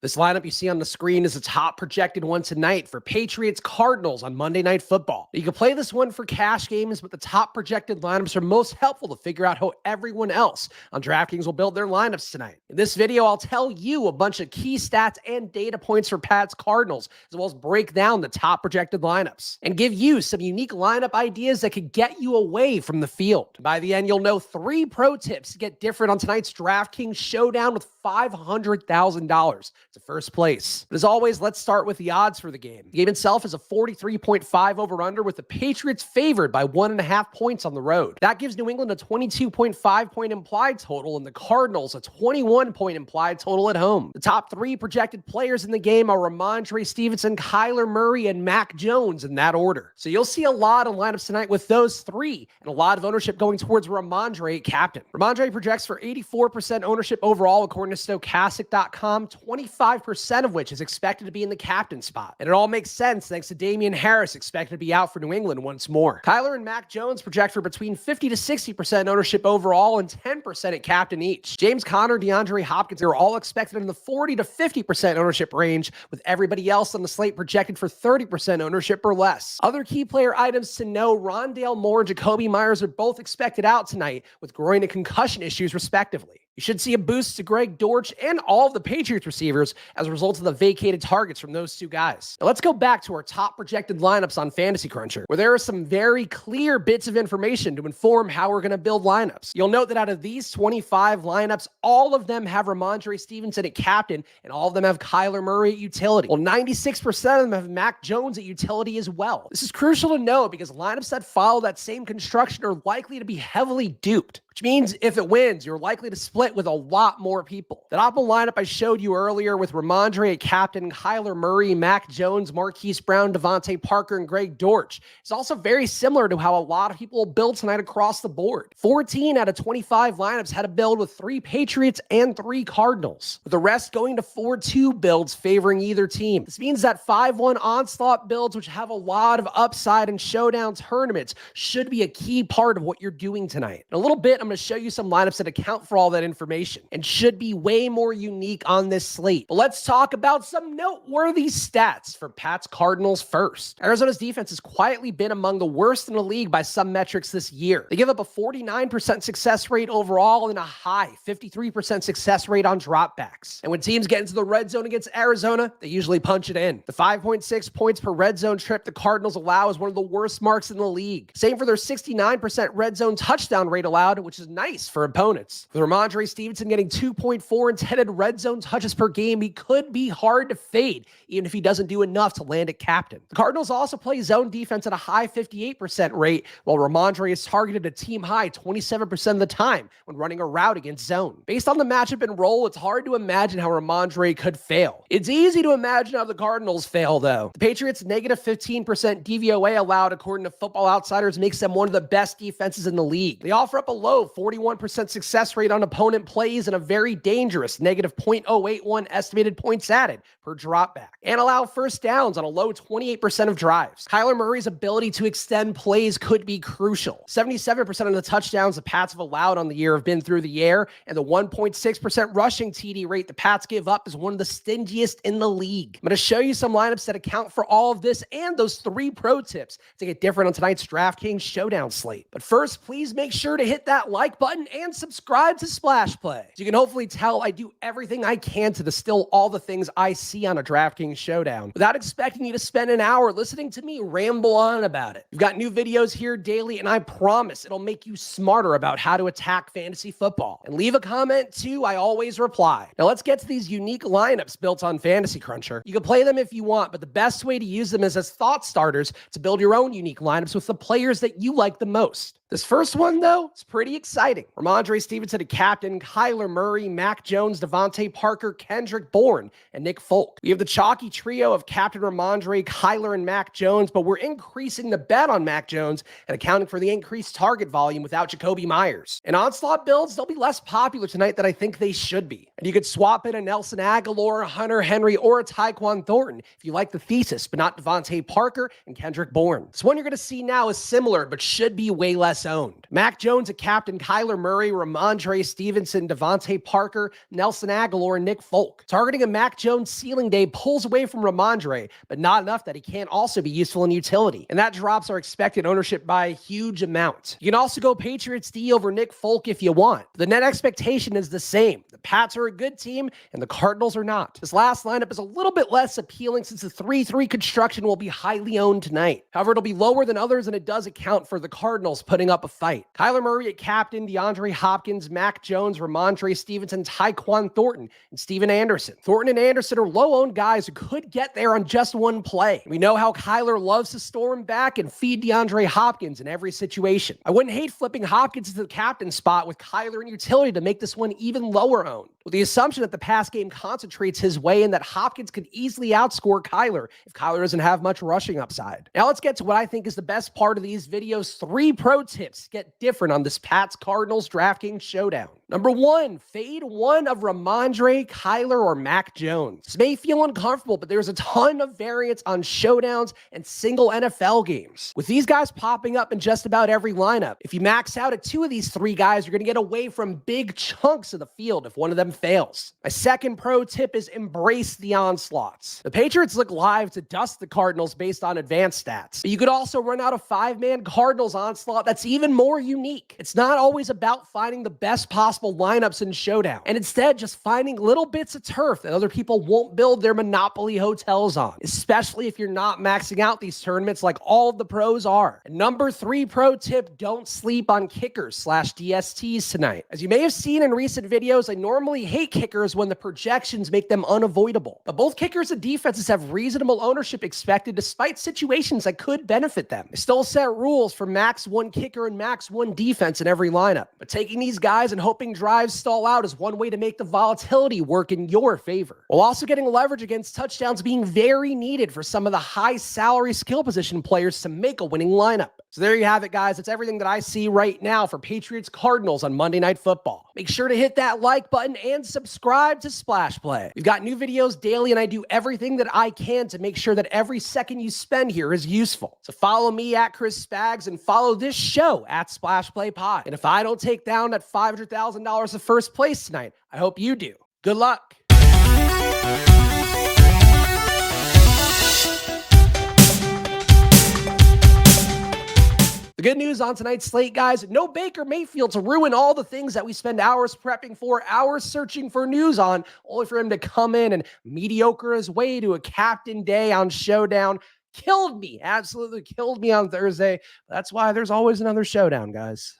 This lineup you see on the screen is the top projected one tonight for Patriots-Cardinals on Monday Night Football. You can play this one for cash games, but the top projected lineups are most helpful to figure out how everyone else on DraftKings will build their lineups tonight. In this video, I'll tell you a bunch of key stats and data points for Pat's Cardinals, as well as break down the top projected lineups, and give you some unique lineup ideas that could get you away from the field. By the end, you'll know 3 pro tips to get different on tonight's DraftKings Showdown with $500,000 to first place. But as always, let's start with the odds for the game. The game itself is a 43.5 over-under with the Patriots favored by 1.5 points on the road. That gives New England a 22.5 point implied total and the Cardinals a 21 point implied total at home. The top 3 projected players in the game are Ramondre Stevenson, Kyler Murray, and Mac Jones in that order. So you'll see a lot of lineups tonight with those 3 and a lot of ownership going towards Ramondre at captain. Ramondre projects for 84% ownership overall according to Stochastic.com, 25% of which is expected to be in the captain spot. And it all makes sense thanks to Damian Harris expected to be out for New England once more. Kyler and Mac Jones project for between 50 to 60% ownership overall and 10% at captain each. James Conner, DeAndre Hopkins are all expected in the 40 to 50% ownership range, with everybody else on the slate projected for 30% ownership or less. Other key player items to know: Rondale Moore and Jacoby Myers are both expected out tonight with groin and concussion issues respectively. You should see a boost to Greg Dortch and all of the Patriots receivers as a result of the vacated targets from those 2 guys. Now let's go back to our top projected lineups on Fantasy Cruncher, where there are some very clear bits of information to inform how we're going to build lineups. You'll note that out of these 25 lineups, all of them have Ramondre Stevenson at captain, and all of them have Kyler Murray at utility. Well, 96% of them have Mac Jones at utility as well. This is crucial to know because lineups that follow that same construction are likely to be heavily duped, which means if it wins, you're likely to split with a lot more people. That optimal lineup I showed you earlier with Ramondre at captain, Kyler Murray, Mac Jones, Marquise Brown, Devontae Parker, and Greg Dortch is also very similar to how a lot of people will build tonight across the board. 14 out of 25 lineups had a build with 3 Patriots and 3 Cardinals, with the rest going to 4-2 builds favoring either team. This means that 5-1 onslaught builds, which have a lot of upside in showdown tournaments, should be a key part of what you're doing tonight. In a little bit, I'm going to show you some lineups that account for all that information and should be way more unique on this slate. But let's talk about some noteworthy stats for Pat's Cardinals first. Arizona's defense has quietly been among the worst in the league by some metrics this year. They give up a 49% success rate overall and a high 53% success rate on dropbacks. And when teams get into the red zone against Arizona, they usually punch it in. The 5.6 points per red zone trip the Cardinals allow is one of the worst marks in the league. Same for their 69% red zone touchdown rate allowed, which is nice for opponents. With Ramondre Stevenson getting 2.4 intended red zone touches per game, he could be hard to fade, even if he doesn't do enough to land at captain. The Cardinals also play zone defense at a high 58% rate, while Ramondre is targeted a team high 27% of the time when running a route against zone. Based on the matchup and role, it's hard to imagine how Ramondre could fail. It's easy to imagine how the Cardinals fail, though. The Patriots' negative 15% DVOA allowed, according to Football Outsiders, makes them one of the best defenses in the league. They offer up a low 41% success rate on opponent plays and a very dangerous negative 0.081 estimated points added per dropback, and allow first downs on a low 28% of drives. Kyler Murray's ability to extend plays could be crucial. 77% of the touchdowns the Pats have allowed on the year have been through the air, and the 1.6% rushing TD rate the Pats give up is one of the stingiest in the league. I'm going to show you some lineups that account for all of this and those 3 pro tips to get different on tonight's DraftKings Showdown slate. But first, please make sure to hit that like button and subscribe to Splash Play. As you can hopefully tell, I do everything I can to distill all the things I see on a DraftKings Showdown without expecting you to spend an hour listening to me ramble on about it. We've got new videos here daily, and I promise it'll make you smarter about how to attack fantasy football. And leave a comment too, I always reply. Now let's get to these unique lineups built on Fantasy Cruncher. You can play them if you want, but the best way to use them is as thought starters to build your own unique lineups with the players that you like the most. This first one, though, is pretty exciting. Ramondre Stevenson, a captain, Kyler Murray, Mac Jones, Devontae Parker, Kendrick Bourne, and Nick Folk. We have the chalky trio of Captain Ramondre, Kyler, and Mac Jones, but we're increasing the bet on Mac Jones and accounting for the increased target volume without Jacoby Myers. In onslaught builds, they'll be less popular tonight than I think they should be. And you could swap in a Nelson Aguilar, a Hunter Henry, or a Tyquan Thornton if you like the thesis, but not Devontae Parker and Kendrick Bourne. This one you're going to see now is similar, but should be way less less owned. Mac Jones at captain, Kyler Murray, Ramondre Stevenson, Devontae Parker, Nelson Aguilar, and Nick Folk. Targeting a Mac Jones ceiling day pulls away from Ramondre, but not enough that he can't also be useful in utility. And that drops our expected ownership by a huge amount. You can also go Patriots D over Nick Folk if you want. The net expectation is the same. The Pats are a good team, and the Cardinals are not. This last lineup is a little bit less appealing since the 3-3 construction will be highly owned tonight. However, it'll be lower than others, and it does account for the Cardinals putting up a fight. Kyler Murray at captain, DeAndre Hopkins, Mac Jones, Ramondre Stevenson, Tyquan Thornton, and Steven Anderson. Thornton and Anderson are low-owned guys who could get there on just one play. We know how Kyler loves to storm back and feed DeAndre Hopkins in every situation. I wouldn't hate flipping Hopkins to the captain spot with Kyler in utility to make this one even lower owned, with the assumption that the pass game concentrates his way and that Hopkins could easily outscore Kyler if Kyler doesn't have much rushing upside. Now let's get to what I think is the best part of these videos. 3 pro tips to get different on this Pats-Cardinals DraftKings Showdown. Number 1, fade one of Ramondre, Kyler, or Mac Jones. This may feel uncomfortable, but there's a ton of variance on showdowns and single NFL games, with these guys popping up in just about every lineup. If you max out at 2 of these 3 guys, you're going to get away from big chunks of the field if one of them fails. My second pro tip is embrace the onslaughts. The Patriots look live to dust the Cardinals based on advanced stats, but you could also run out a 5-man Cardinals onslaught that's even more unique. It's not always about finding the best possible lineups in showdown, and instead just finding little bits of turf that other people won't build their monopoly hotels on, especially if you're not maxing out these tournaments like all of the pros are. And number 3 pro tip, don't sleep on kickers/DSTs tonight. As you may have seen in recent videos, I normally hate kickers when the projections make them unavoidable, but both kickers and defenses have reasonable ownership expected despite situations that could benefit them. I still set rules for max 1 kicker and max 1 defense in every lineup, but taking these guys and hoping drives stall out is one way to make the volatility work in your favor, while also getting leverage against touchdowns being very needed for some of the high salary skill position players to make a winning lineup. So there you have it, guys. It's everything that I see right now for Patriots Cardinals on Monday Night Football. Make sure to hit that like button and subscribe to Splash Play. We've got new videos daily, and I do everything that I can to make sure that every second you spend here is useful. So follow me at Chris Spags and follow this show at Splash Play Pod. And if I don't take down that $500,000 of first place tonight, I hope you do. Good luck. The good news on tonight's slate, guys, no Baker Mayfield to ruin all the things that we spend hours prepping for, hours searching for news on, only for him to come in and mediocre his way to a captain day on Showdown. Killed me, absolutely killed me on Thursday. That's why there's always another Showdown, guys.